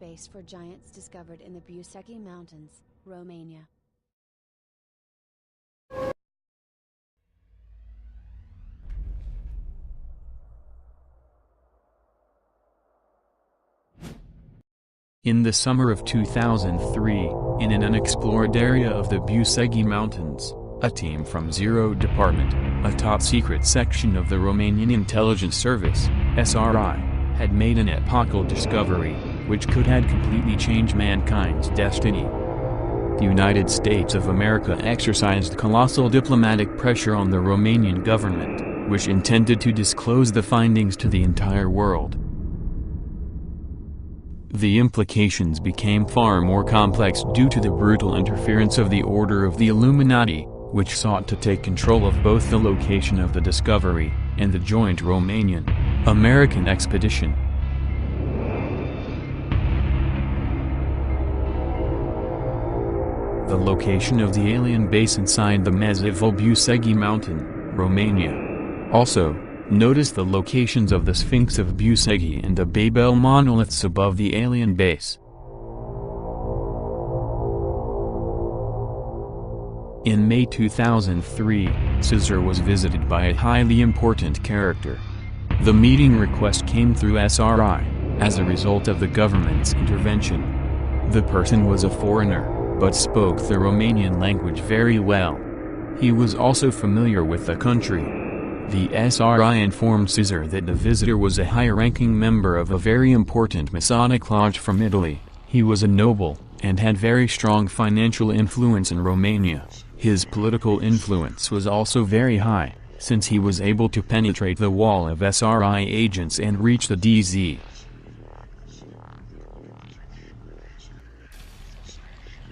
base for giants discovered in the Busegi Mountains, Romania. In the summer of 2003, in an unexplored area of the Busegi Mountains, a team from Zero Department, a top-secret section of the Romanian Intelligence Service, SRI, had made an epochal discovery, which could have completely changed mankind's destiny. The United States of America exercised colossal diplomatic pressure on the Romanian government, which intended to disclose the findings to the entire world. The implications became far more complex due to the brutal interference of the Order of the Illuminati, which sought to take control of both the location of the discovery and the joint Romanian-American expedition. The location of the alien base inside the Massive Busegi Mountain, Romania. Also, notice the locations of the Sphinx of Busegi and the Babel monoliths above the alien base. In May 2003, Caesar was visited by a highly important character. The meeting request came through SRI, as a result of the government's intervention. The person was a foreigner, but spoke the Romanian language very well. He was also familiar with the country. The SRI informed Caesar that the visitor was a high-ranking member of a very important Masonic lodge from Italy. He was a noble, and had very strong financial influence in Romania. His political influence was also very high, since he was able to penetrate the wall of SRI agents and reach the DZ.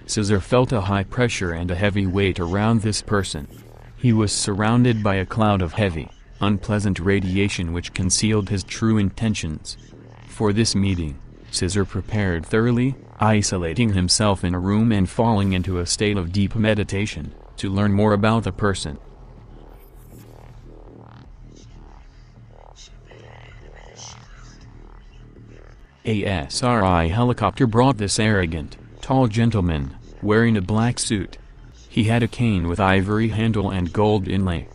Caesar felt a high pressure and a heavy weight around this person. He was surrounded by a cloud of heavy, unpleasant radiation which concealed his true intentions. For this meeting, Caesar prepared thoroughly, isolating himself in a room and falling into a state of deep meditation, to learn more about the person. A SRI helicopter brought this arrogant, tall gentleman, wearing a black suit. He had a cane with ivory handle and gold inlay.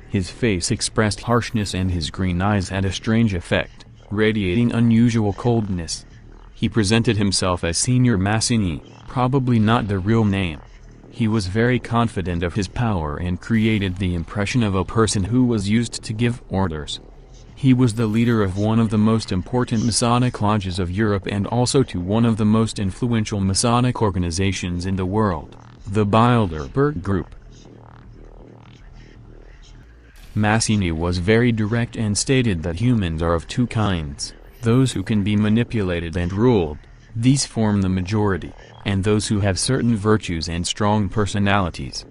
His face expressed harshness and his green eyes had a strange effect, radiating unusual coldness. He presented himself as Senior Massini, probably not the real name. He was very confident of his power and created the impression of a person who was used to give orders. He was the leader of one of the most important Masonic lodges of Europe and also to one of the most influential Masonic organizations in the world, the Bilderberg Group. Massini was very direct and stated that humans are of two kinds, those who can be manipulated and ruled, these form the majority, and those who have certain virtues and strong personalities.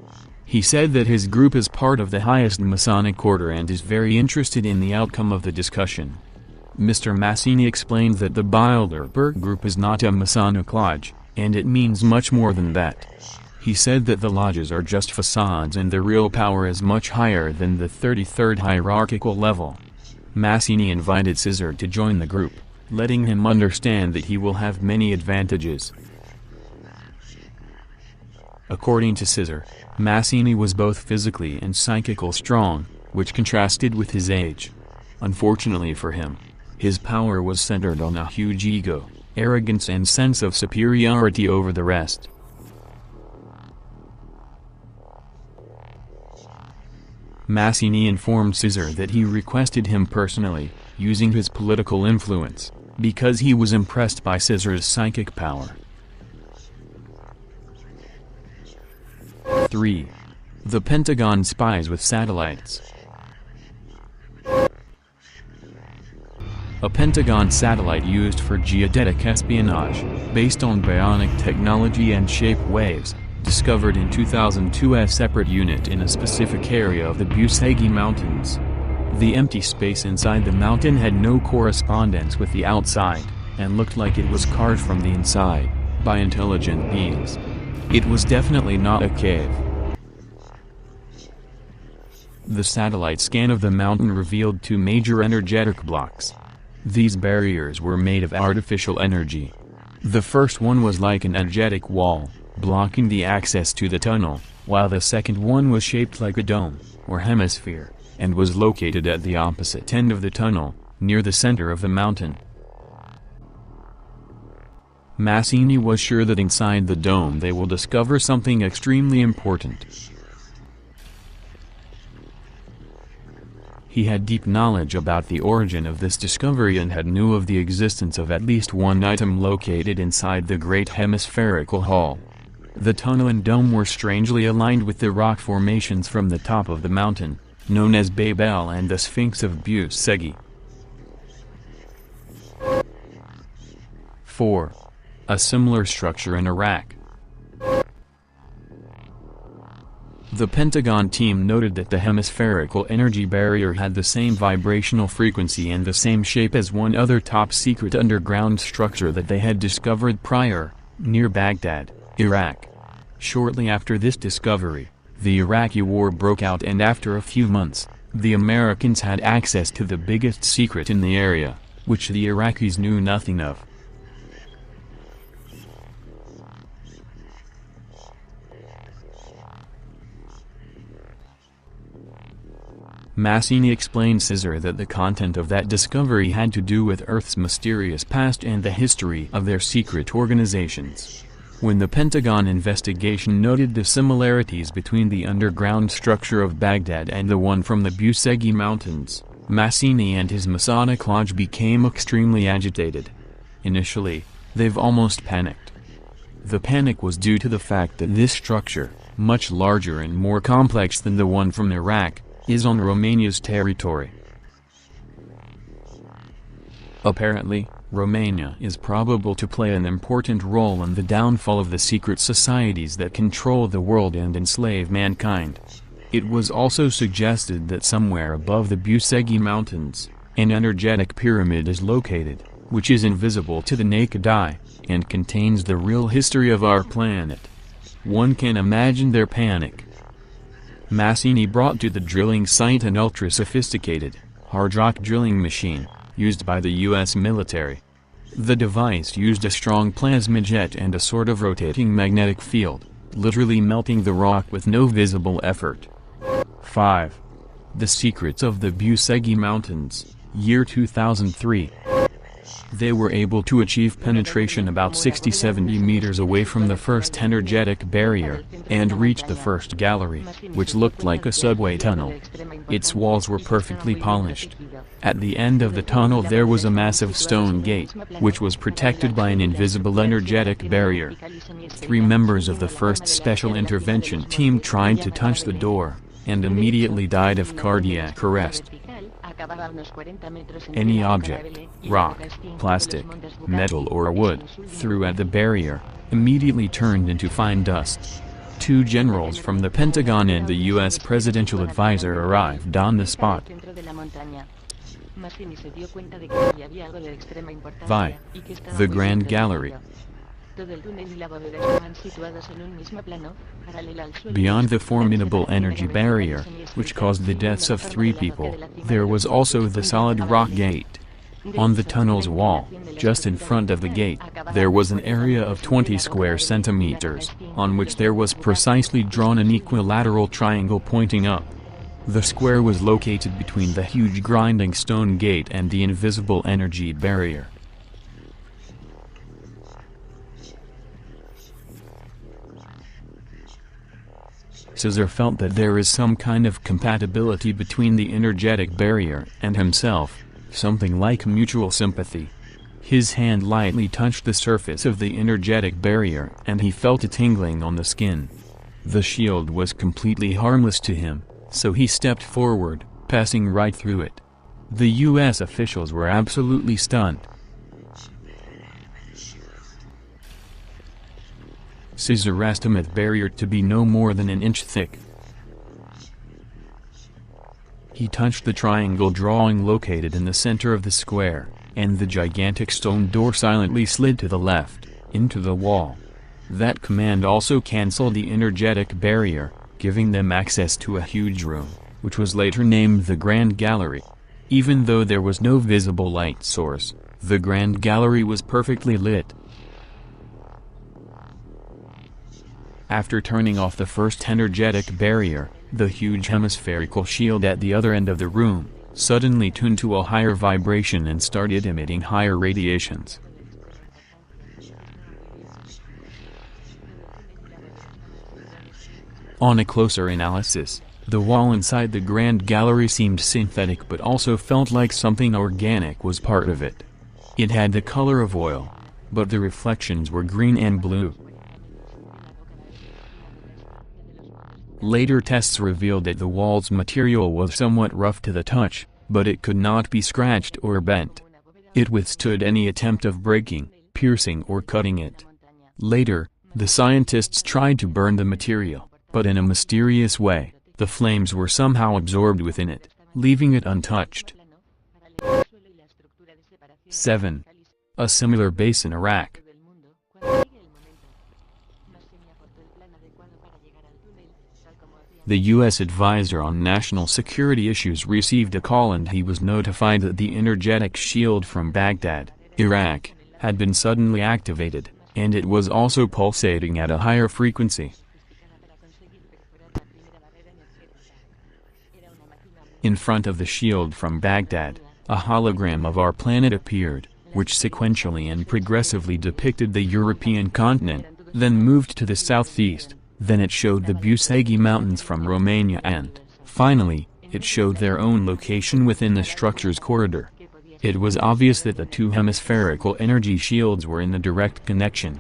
He said that his group is part of the highest Masonic order and is very interested in the outcome of the discussion. Mr. Massini explained that the Bilderberg Group is not a Masonic lodge, and it means much more than that. He said that the lodges are just facades and the real power is much higher than the 33rd hierarchical level. Massini invited Caesar to join the group, letting him understand that he will have many advantages. According to Caesar, Massini was both physically and psychically strong, which contrasted with his age. Unfortunately for him, his power was centered on a huge ego, arrogance and sense of superiority over the rest. Massini informed Caesar that he requested him personally, using his political influence, because he was impressed by Caesar's psychic power. 3. The Pentagon spies with satellites. A Pentagon satellite used for geodetic espionage, based on bionic technology and shape waves, discovered in 2002 a separate unit in a specific area of the Busegi Mountains. The empty space inside the mountain had no correspondence with the outside, and looked like it was carved from the inside, by intelligent beings. It was definitely not a cave. The satellite scan of the mountain revealed two major energetic blocks. These barriers were made of artificial energy. The first one was like an energetic wall, blocking the access to the tunnel, while the second one was shaped like a dome, or hemisphere, and was located at the opposite end of the tunnel, near the center of the mountain. Massini was sure that inside the dome they will discover something extremely important. He had deep knowledge about the origin of this discovery and had knew of the existence of at least one item located inside the great hemispherical hall. The tunnel and dome were strangely aligned with the rock formations from the top of the mountain, known as Babel and the Sphinx of Busegi. 4. A similar structure in Iraq. The Pentagon team noted that the hemispherical energy barrier had the same vibrational frequency and the same shape as one other top-secret underground structure that they had discovered prior, near Baghdad, Iraq. Shortly after this discovery, the Iraqi war broke out, and after a few months, the Americans had access to the biggest secret in the area, which the Iraqis knew nothing of. Massini explained Caesar that the content of that discovery had to do with Earth's mysterious past and the history of their secret organizations. When the Pentagon investigation noted the similarities between the underground structure of Baghdad and the one from the Busegi Mountains, Massini and his Masonic Lodge became extremely agitated. Initially, they've almost panicked. The panic was due to the fact that this structure, much larger and more complex than the one from Iraq, is on Romania's territory. Apparently, Romania is probable to play an important role in the downfall of the secret societies that control the world and enslave mankind. It was also suggested that somewhere above the Busegi Mountains, an energetic pyramid is located, which is invisible to the naked eye, and contains the real history of our planet. One can imagine their panic. Massini brought to the drilling site an ultra-sophisticated, hard rock drilling machine, used by the U.S. military. The device used a strong plasma jet and a sort of rotating magnetic field, literally melting the rock with no visible effort. 5. The Secrets of the Busegi Mountains, year 2003. They were able to achieve penetration about 60-70 meters away from the first energetic barrier, and reached the first gallery, which looked like a subway tunnel. Its walls were perfectly polished. At the end of the tunnel there was a massive stone gate, which was protected by an invisible energetic barrier. 3 members of the first special intervention team tried to touch the door, and immediately died of cardiac arrest. Any object, rock, plastic, metal or wood, threw at the barrier, immediately turned into fine dust. 2 generals from the Pentagon and the U.S. presidential advisor arrived on the spot. Vi. The Grand Gallery. Beyond the formidable energy barrier, which caused the deaths of 3 people, there was also the solid rock gate. On the tunnel's wall, just in front of the gate, there was an area of 20 square centimeters, on which there was precisely drawn an equilateral triangle pointing up. The square was located between the huge grinding stone gate and the invisible energy barrier. Caesar felt that there is some kind of compatibility between the energetic barrier and himself, something like mutual sympathy. His hand lightly touched the surface of the energetic barrier and he felt a tingling on the skin. The shield was completely harmless to him, so he stepped forward, passing right through it. The U.S. officials were absolutely stunned. Caesar estimated the barrier to be no more than an inch thick. He touched the triangle drawing located in the center of the square, and the gigantic stone door silently slid to the left, into the wall. That command also canceled the energetic barrier, giving them access to a huge room, which was later named the Grand Gallery. Even though there was no visible light source, the Grand Gallery was perfectly lit. After turning off the first energetic barrier, the huge hemispherical shield at the other end of the room suddenly tuned to a higher vibration and started emitting higher radiations. On a closer analysis, the wall inside the Grand Gallery seemed synthetic but also felt like something organic was part of it. It had the color of oil, but the reflections were green and blue. Later tests revealed that the wall's material was somewhat rough to the touch, but it could not be scratched or bent. It withstood any attempt of breaking, piercing or cutting it. Later, the scientists tried to burn the material, but in a mysterious way, the flames were somehow absorbed within it, leaving it untouched. 7. A similar base in Iraq. The U.S. advisor on national security issues received a call and he was notified that the energetic shield from Baghdad, Iraq, had been suddenly activated, and it was also pulsating at a higher frequency. In front of the shield from Baghdad, a hologram of our planet appeared, which sequentially and progressively depicted the European continent, then moved to the southeast, then it showed the Busegi Mountains from Romania and, finally, it showed their own location within the structure's corridor. It was obvious that the two hemispherical energy shields were in a direct connection.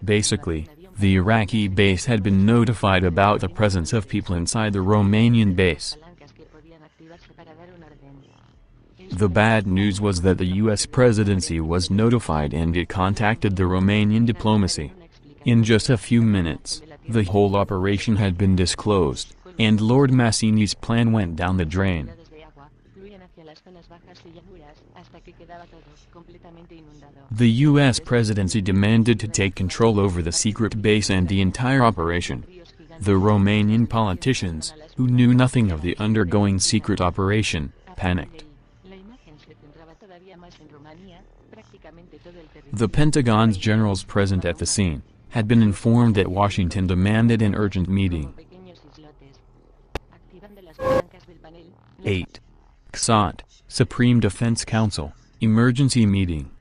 Basically, the Iraqi base had been notified about the presence of people inside the Romanian base. The bad news was that the U.S. presidency was notified and it contacted the Romanian diplomacy. In just a few minutes, the whole operation had been disclosed, and Lord Massini's plan went down the drain. The U.S. presidency demanded to take control over the secret base and the entire operation. The Romanian politicians, who knew nothing of the undergoing secret operation, panicked. The Pentagon's generals present at the scene had been informed that Washington demanded an urgent meeting. 8. SOT, Supreme Defense Council, Emergency Meeting.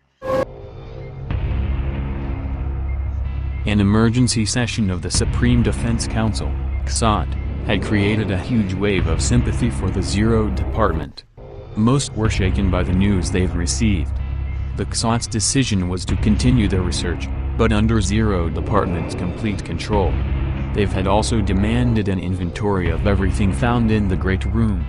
An emergency session of the Supreme Defense Council, SOT, had created a huge wave of sympathy for the Zero Department. Most were shaken by the news they've received. The SOT's decision was to continue the research, but under Zero Department's complete control. They've had also demanded an inventory of everything found in the Great Room.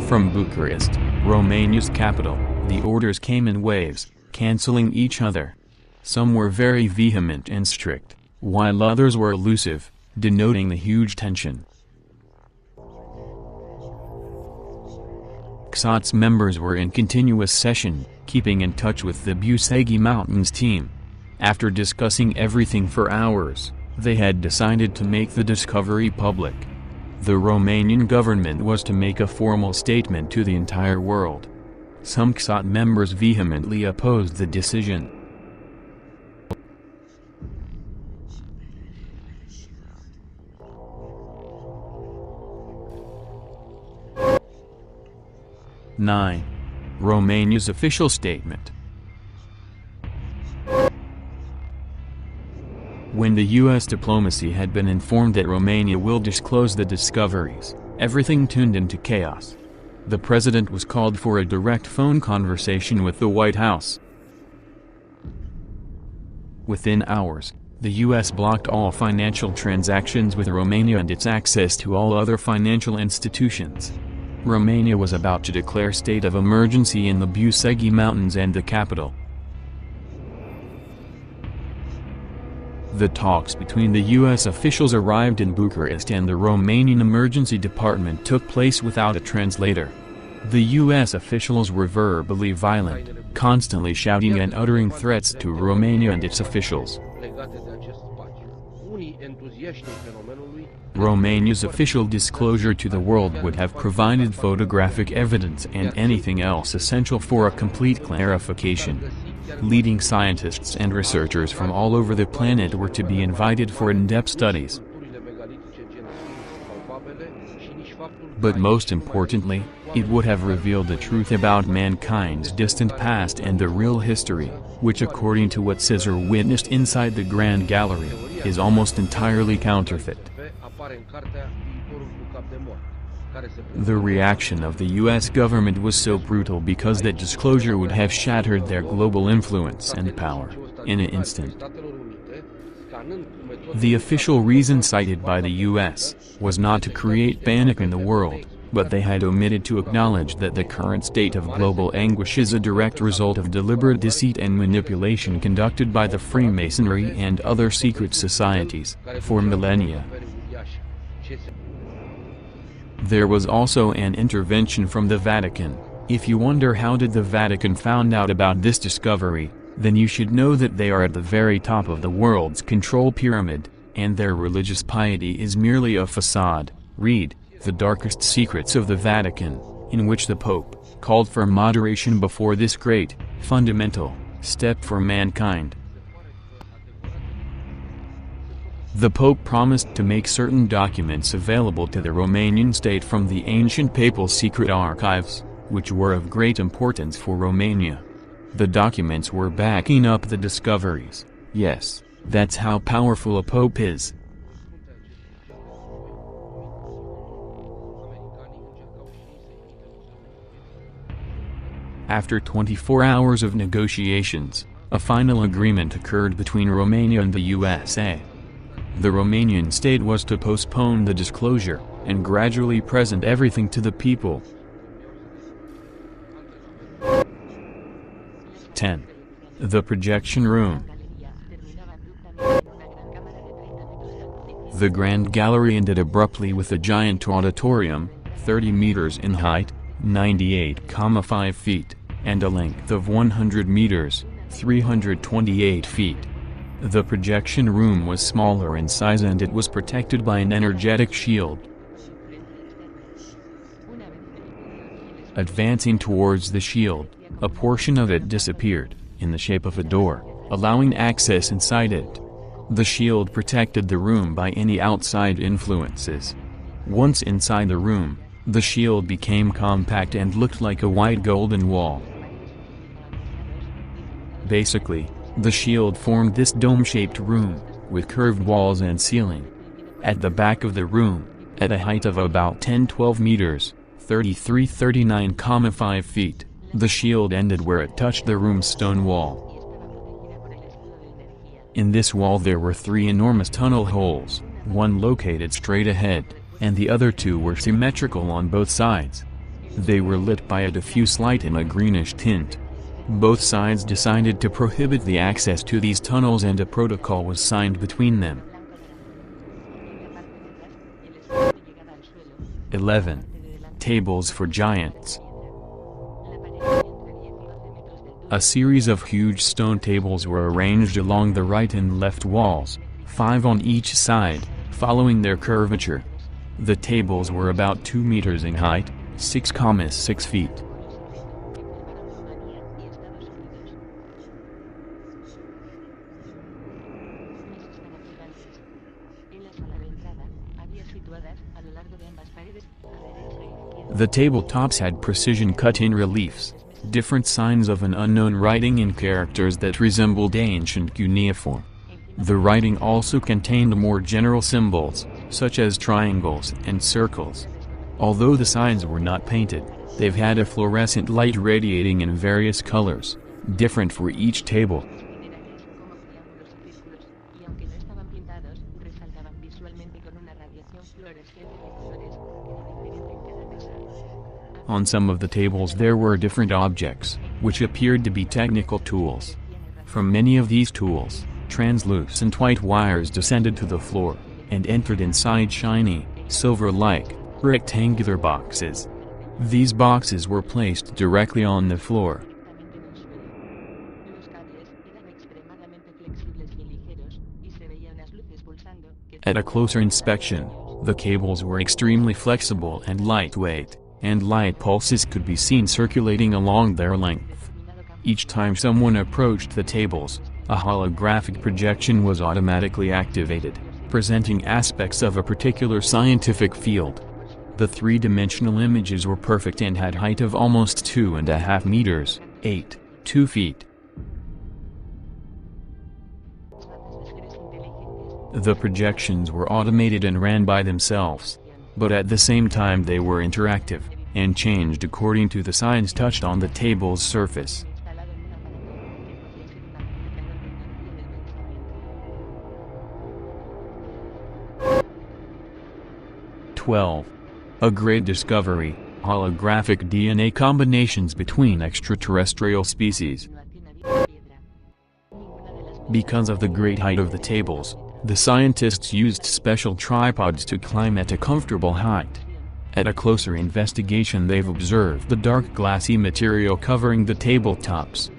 From Bucharest, Romania's capital, the orders came in waves, canceling each other. Some were very vehement and strict, while others were elusive, denoting the huge tension. SOT's members were in continuous session, keeping in touch with the Busegi Mountains team. After discussing everything for hours, they had decided to make the discovery public. The Romanian government was to make a formal statement to the entire world. Some SOT members vehemently opposed the decision. (9) Romania's official statement. When the U.S. diplomacy had been informed that Romania will disclose the discoveries, everything turned into chaos. The president was called for a direct phone conversation with the White House. Within hours, the U.S. blocked all financial transactions with Romania and its access to all other financial institutions. Romania was about to declare state of emergency in the Busegi Mountains and the capital. The talks between the U.S. officials arrived in Bucharest and the Romanian Emergency Department took place without a translator. The U.S. officials were verbally violent, constantly shouting and uttering threats to Romania and its officials. Romania's official disclosure to the world would have provided photographic evidence and anything else essential for a complete clarification. Leading scientists and researchers from all over the planet were to be invited for in-depth studies. But most importantly, it would have revealed the truth about mankind's distant past and the real history, which according to what Caesar witnessed inside the Grand Gallery, is almost entirely counterfeit. The reaction of the U.S. government was so brutal because that disclosure would have shattered their global influence and power, in an instant. The official reason cited by the U.S. was not to create panic in the world, but they had omitted to acknowledge that the current state of global anguish is a direct result of deliberate deceit and manipulation conducted by the Freemasonry and other secret societies, for millennia. There was also an intervention from the Vatican. If you wonder how did the Vatican found out about this discovery, then you should know that they are at the very top of the world's control pyramid, and their religious piety is merely a facade. Read The Darkest Secrets of the Vatican, in which the Pope called for moderation before this great, fundamental step for mankind. The Pope promised to make certain documents available to the Romanian state from the ancient papal secret archives, which were of great importance for Romania. The documents were backing up the discoveries. Yes, that's how powerful a pope is. After 24 hours of negotiations, a final agreement occurred between Romania and the USA. The Romanian state was to postpone the disclosure, and gradually present everything to the people. 10. The projection room. The Grand Gallery ended abruptly with a giant auditorium, 30 meters in height, 98.5 feet, and a length of 100 meters, 328 feet. The projection room was smaller in size and it was protected by an energetic shield. Advancing towards the shield, a portion of it disappeared, in the shape of a door, allowing access inside it. The shield protected the room by any outside influences. Once inside the room, the shield became compact and looked like a wide golden wall. Basically, the shield formed this dome-shaped room, with curved walls and ceiling. At the back of the room, at a height of about 10-12 meters, 33-39.5 feet, the shield ended where it touched the room's stone wall. In this wall there were 3 enormous tunnel holes, one located straight ahead, and the other 2 were symmetrical on both sides. They were lit by a diffuse light in a greenish tint. Both sides decided to prohibit the access to these tunnels and a protocol was signed between them. 11. Tables for giants. A series of huge stone tables were arranged along the right and left walls, 5 on each side, following their curvature. The tables were about 2 meters in height, 6.6 feet. The tabletops had precision cut-in reliefs, different signs of an unknown writing in characters that resembled ancient cuneiform. The writing also contained more general symbols, such as triangles and circles. Although the signs were not painted, they've had a fluorescent light radiating in various colors, different for each table. On some of the tables there were different objects, which appeared to be technical tools. From many of these tools, translucent white wires descended to the floor, and entered inside shiny, silver-like, rectangular boxes. These boxes were placed directly on the floor. At a closer inspection, the cables were extremely flexible and lightweight, and light pulses could be seen circulating along their length. Each time someone approached the tables, a holographic projection was automatically activated, presenting aspects of a particular scientific field. The three-dimensional images were perfect and had height of almost 2.5 meters, 2 feet. The projections were automated and ran by themselves. But at the same time they were interactive, and changed according to the signs touched on the table's surface. 12. A great discovery, holographic DNA combinations between extraterrestrial species. Because of the great height of the tables, the scientists used special tripods to climb at a comfortable height. At a closer investigation they've observed the dark glassy material covering the tabletops.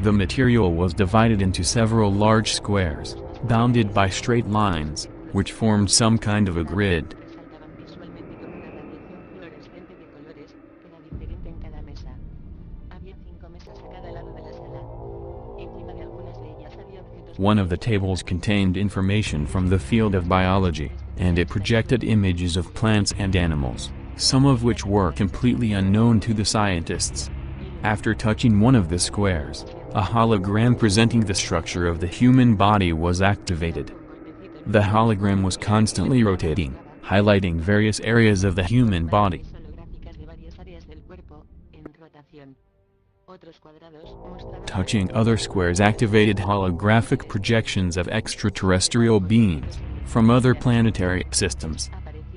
The material was divided into several large squares, bounded by straight lines, which formed some kind of a grid. One of the tables contained information from the field of biology, and it projected images of plants and animals, some of which were completely unknown to the scientists. After touching one of the squares, a hologram presenting the structure of the human body was activated. The hologram was constantly rotating, highlighting various areas of the human body. Touching other squares activated holographic projections of extraterrestrial beings from other planetary systems.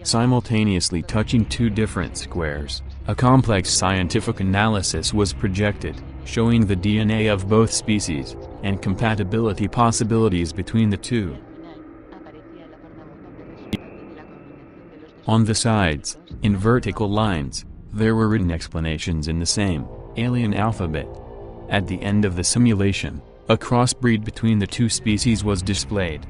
Simultaneously touching two different squares, a complex scientific analysis was projected, showing the DNA of both species, and compatibility possibilities between the two. On the sides, in vertical lines, there were written explanations in the same alien alphabet. At the end of the simulation, a crossbreed between the two species was displayed.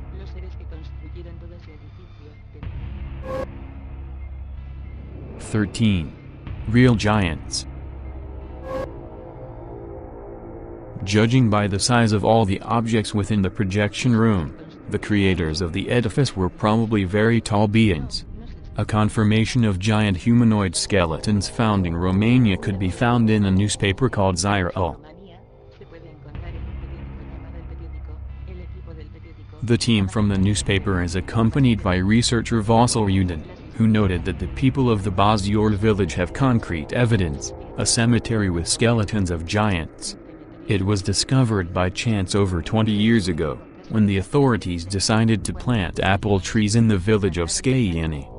Real giants. Judging by the size of all the objects within the projection room, the creators of the edifice were probably very tall beings. A confirmation of giant humanoid skeletons found in Romania could be found in a newspaper called Zirul. The team from the newspaper is accompanied by researcher Vasil Udin, who noted that the people of the Bazyor village have concrete evidence, a cemetery with skeletons of giants. It was discovered by chance over 20 years ago, when the authorities decided to plant apple trees in the village of Skayeni.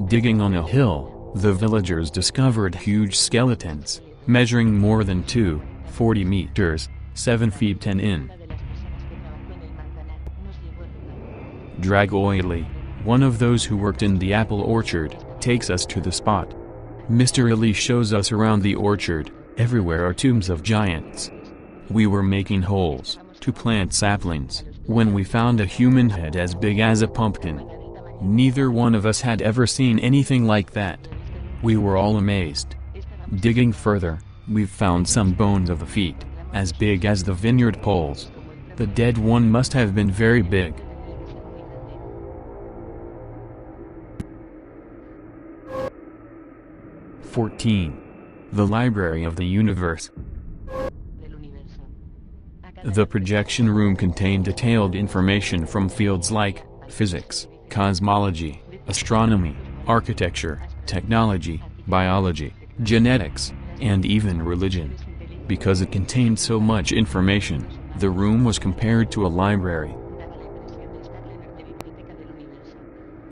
Digging on a hill, the villagers discovered huge skeletons, measuring more than 40 meters, 7 feet 10 in. Dragoili, one of those who worked in the apple orchard, takes us to the spot. Mr. Ali shows us around the orchard. Everywhere are tombs of giants. We were making holes to plant saplings when we found a human head as big as a pumpkin. Neither one of us had ever seen anything like that. We were all amazed. Digging further, we've found some bones of the feet, as big as the vineyard poles. The dead one must have been very big. The Library of the Universe. The projection room contained detailed information from fields like physics, cosmology, astronomy, architecture, technology, biology, genetics, and even religion. Because it contained so much information, the room was compared to a library.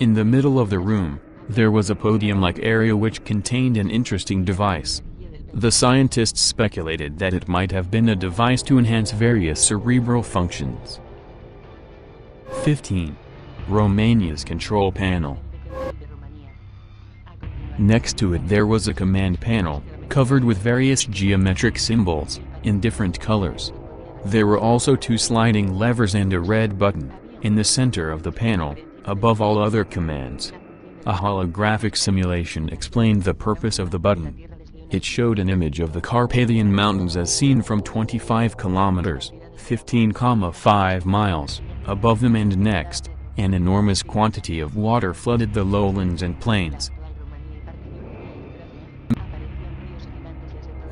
In the middle of the room, there was a podium-like area which contained an interesting device. The scientists speculated that it might have been a device to enhance various cerebral functions. 15. Romania's control panel. Next to it there was a command panel, covered with various geometric symbols, in different colors. There were also two sliding levers and a red button, In the center of the panel, above all other commands, a holographic simulation explained the purpose of the button. It showed an image of the Carpathian Mountains as seen from 25 kilometers, 15,5 miles, above them, and next, an enormous quantity of water flooded the lowlands and plains.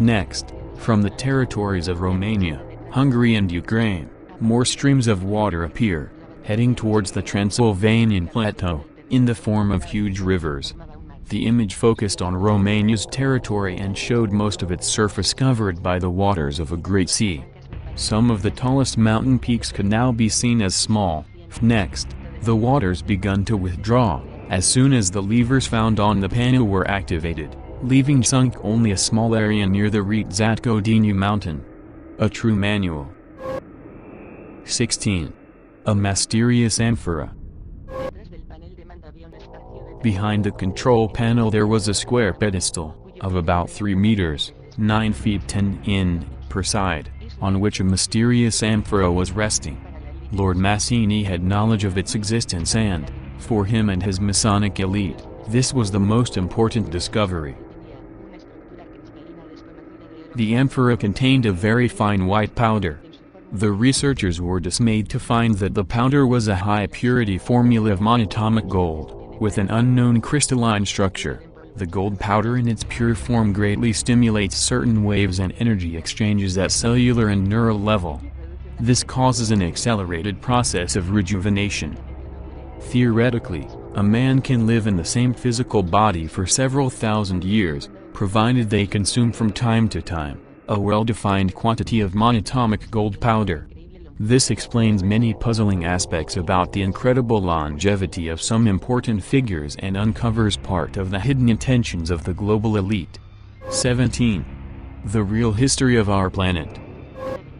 Next, from the territories of Romania, Hungary and Ukraine, more streams of water appear, heading towards the Transylvanian plateau, in the form of huge rivers. The image focused on Romania's territory and showed most of its surface covered by the waters of a great sea. Some of the tallest mountain peaks could now be seen as small. Next, the waters begun to withdraw, as soon as the levers found on the panel were activated, leaving sunk only a small area near the Rețat-Godeniu mountain. A true manual. 16. A mysterious amphora. Behind the control panel there was a square pedestal, of about 3 meters, 9 feet 10 in, per side, on which a mysterious amphora was resting. Lord Mazzini had knowledge of its existence and, for him and his Masonic elite, this was the most important discovery. The amphora contained a very fine white powder. The researchers were dismayed to find that the powder was a high-purity formula of monatomic gold, with an unknown crystalline structure. The gold powder in its pure form greatly stimulates certain waves and energy exchanges at cellular and neural level. This causes an accelerated process of rejuvenation. Theoretically, a man can live in the same physical body for several thousand years, provided they consume from time to time a well-defined quantity of monatomic gold powder. This explains many puzzling aspects about the incredible longevity of some important figures and uncovers part of the hidden intentions of the global elite. 17. The real history of our planet.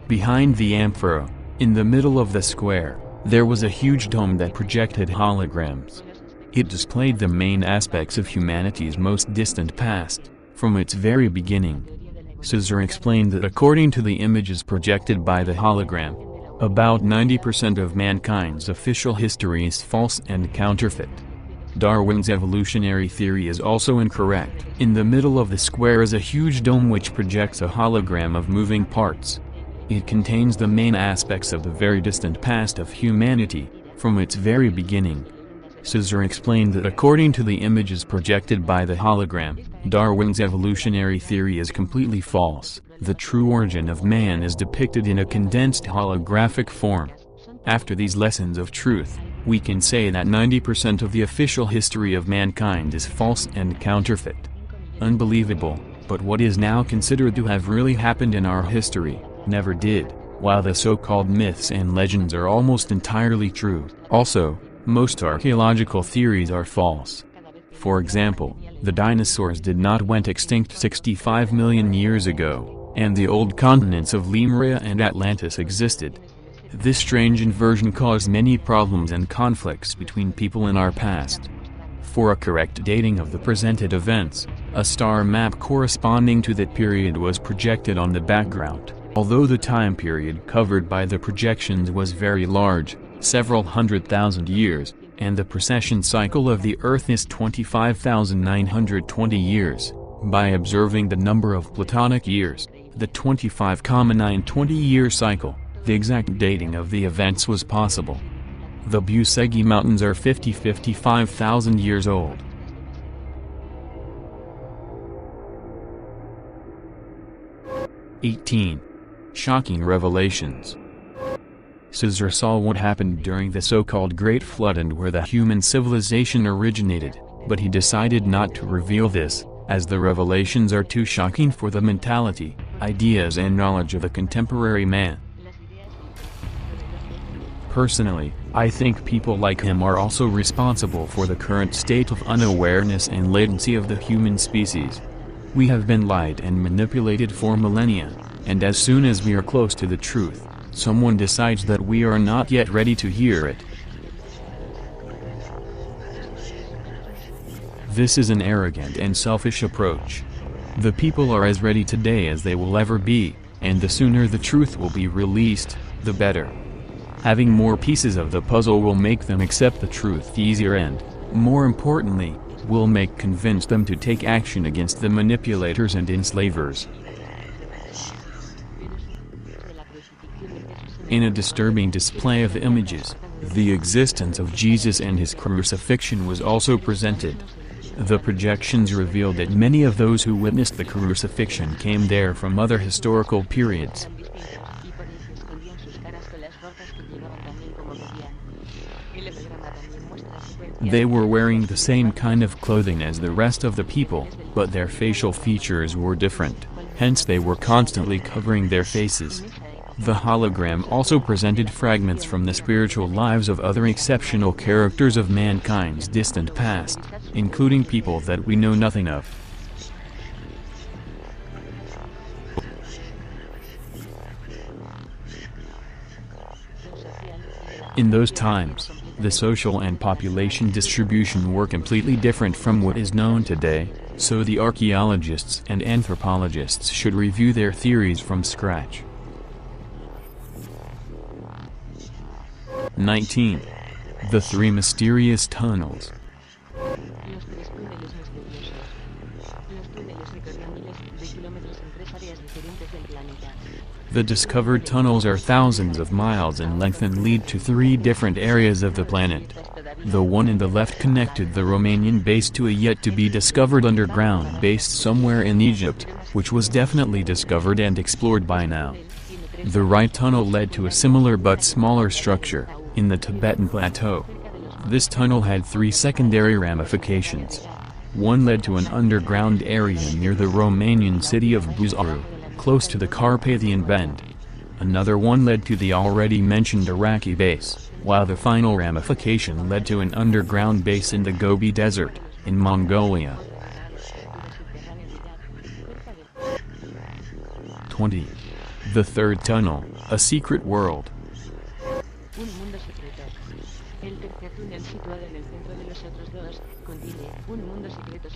Behind the amphora, in the middle of the square, there was a huge dome that projected holograms. It displayed the main aspects of humanity's most distant past, from its very beginning. Caesar explained that according to the images projected by the hologram, about 90% of mankind's official history is false and counterfeit. Darwin's evolutionary theory is also incorrect. In the middle of the square is a huge dome which projects a hologram of moving parts. It contains the main aspects of the very distant past of humanity, from its very beginning. Caesar explained that according to the images projected by the hologram, Darwin's evolutionary theory is completely false. The true origin of man is depicted in a condensed holographic form. After these lessons of truth, we can say that 90% of the official history of mankind is false and counterfeit. Unbelievable, but what is now considered to have really happened in our history, never did, while the so-called myths and legends are almost entirely true. Also, most archaeological theories are false. For example, the dinosaurs did not went extinct 65 million years ago, and the old continents of Lemuria and Atlantis existed. This strange inversion caused many problems and conflicts between people in our past. For a correct dating of the presented events, a star map corresponding to that period was projected on the background. Although the time period covered by the projections was very large, several 100,000 years, and the precession cycle of the Earth is 25,920 years, by observing the number of Platonic years, the 25,920-year cycle, the exact dating of the events was possible. The Busegi Mountains are 55,000 years old. Shocking revelations. Caesar saw what happened during the so-called Great Flood and where the human civilization originated, but he decided not to reveal this, as the revelations are too shocking for the mentality, ideas and knowledge of a contemporary man. Personally, I think people like him are also responsible for the current state of unawareness and latency of the human species. We have been lied and manipulated for millennia, and as soon as we are close to the truth, someone decides that we are not yet ready to hear it. This is an arrogant and selfish approach. The people are as ready today as they will ever be, and the sooner the truth will be released, the better. Having more pieces of the puzzle will make them accept the truth easier and, more importantly, will convince them to take action against the manipulators and enslavers. In a disturbing display of images, the existence of Jesus and his crucifixion was also presented. The projections revealed that many of those who witnessed the crucifixion came there from other historical periods. They were wearing the same kind of clothing as the rest of the people, but their facial features were different, hence they were constantly covering their faces. The hologram also presented fragments from the spiritual lives of other exceptional characters of mankind's distant past, including people that we know nothing of. In those times, the social and population distribution were completely different from what is known today, so the archaeologists and anthropologists should review their theories from scratch. 19. The Three Mysterious Tunnels. The discovered tunnels are thousands of miles in length and lead to 3 different areas of the planet. The one in the left connected the Romanian base to a yet-to-be-discovered underground base somewhere in Egypt, which was definitely discovered and explored by now. The right tunnel led to a similar but smaller structure, in the Tibetan Plateau. This tunnel had 3 secondary ramifications. One led to an underground area near the Romanian city of Buzău, close to the Carpathian Bend. Another one led to the already mentioned Iraqi base, while the final ramification led to an underground base in the Gobi Desert, in Mongolia. 20. The Third Tunnel, A Secret World.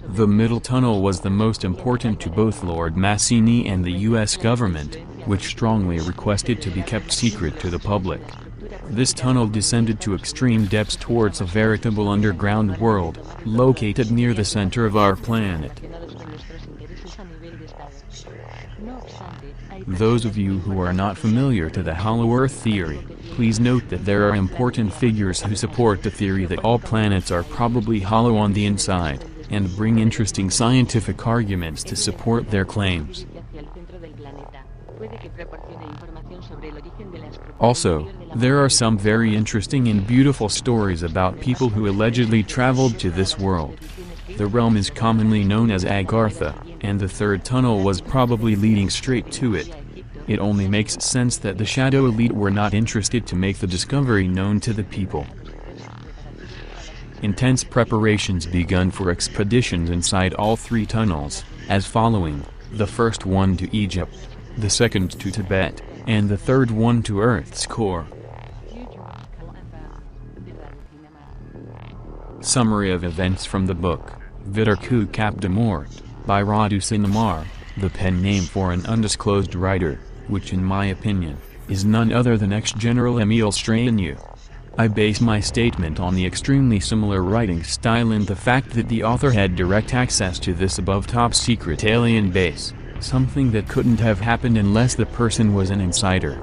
The middle tunnel was the most important to both Lord Mazzini and the U.S. government, which strongly requested to be kept secret to the public. This tunnel descended to extreme depths towards a veritable underground world, located near the center of our planet. Those of you who are not familiar to the Hollow Earth theory, please note that there are important figures who support the theory that all planets are probably hollow on the inside, and bring interesting scientific arguments to support their claims. Also, there are some very interesting and beautiful stories about people who allegedly traveled to this world. The realm is commonly known as Agartha, and the third tunnel was probably leading straight to it. It only makes sense that the Shadow Elite were not interested to make the discovery known to the people. Intense preparations begun for expeditions inside all 3 tunnels, as following: the first one to Egypt, the second to Tibet, and the third one to Earth's core. Summary of events from the book, Vidercu Cap de Mort, by Radu Sinamar, the pen name for an undisclosed writer, which in my opinion, is none other than ex-General Emil Straniu. I base my statement on the extremely similar writing style and the fact that the author had direct access to this above top-secret alien base, something that couldn't have happened unless the person was an insider.